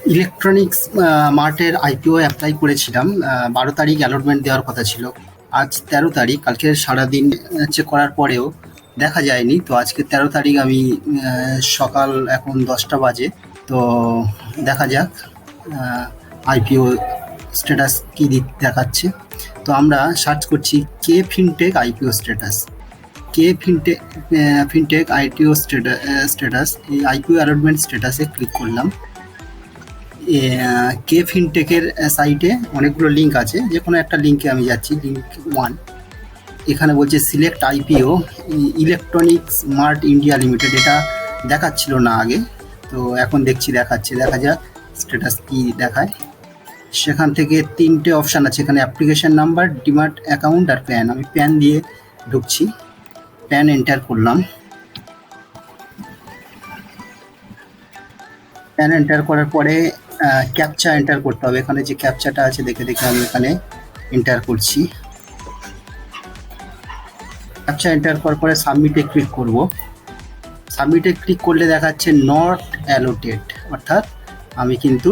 Electronics মার্টের IPO apply করেছিলাম। 12 তারিখ allotment দেওয়ার কথা ছিল, আজ 13 তারিখ। কালকে সারাদিন চেক করার পরেও দেখা যায়নি। তো আজকে 13 তারিখ, আমি সকাল এখন 10টা বাজে। তো দেখা যাক আইপিও স্ট্যাটাস কী দেখাচ্ছে। তো আমরা সার্চ করছি কে ফিনটেক আইপিও স্ট্যাটাস। কে ফিনটেক আইপিও স্ট্যাটাস, এই আইপিও অ্যালটমেন্ট স্ট্যাটাসে ক্লিক করলাম। কে ফিনটেকের সাইটে অনেকগুলো লিঙ্ক আছে, যে কোনো একটা লিঙ্কে আমি যাচ্ছি, লিঙ্ক 1। এখানে বলছে select IPO electronics mart India limited. এটা দেখাচ্ছিল না আগে, তো এখন দেখছি দেখাচ্ছে। দেখা যাক স্ট্যাটাস কি দেখায়। সেখান থেকে 3টে অপশান আছে এখানে, অ্যাপ্লিকেশন নাম্বার, ডিমাট অ্যাকাউন্ট আর প্যান। আমি প্যান দিয়ে ঢুকছি, প্যান এন্টার করলাম। প্যান এন্টার করার পরে ক্যাপচা এন্টার করতে হবে। এখানে যে ক্যাপচাটা আছে দেখে আমি এখানে এন্টার করছি। ক্যাপচা এন্টার করার পরে সাবমিটে ক্লিক করব। সাবমিটে ক্লিক করলে দেখাচ্ছে নট অ্যালোটেড, অর্থাৎ আমি কিন্তু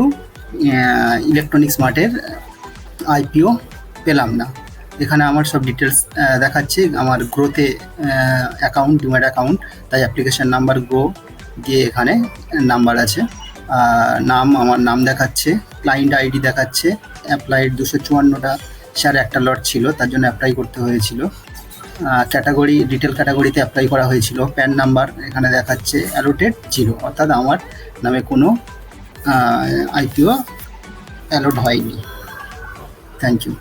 ইলেকট্রনিক্স মার্টের আইপিও পেলাম না। এখানে আমার সব ডিটেলস দেখাচ্ছে, আমার গ্রোতে অ্যাকাউন্ট, ডিম্যাট অ্যাকাউন্ট, তাই অ্যাপ্লিকেশান নাম্বার গ্রো দিয়ে এখানে নাম্বার আছে। নাম, আমার নাম দেখাচ্ছে, ক্লায়েন্ট আইডি দেখাচ্ছে। অ্যাপ্লাইড 254টা শেয়ার একটা লট ছিল, তার জন্য অ্যাপ্লাই করতে হয়েছিল। ক্যাটাগরি, ডিটেল ক্যাটাগরিতে অ্যাপ্লাই করা হয়েছিল। প্যান নাম্বার এখানে দেখাচ্ছে অ্যালোটেড 0, অর্থাৎ আমার নামে কোনো আইপিও অ্যালোট হয়নি। Thank you.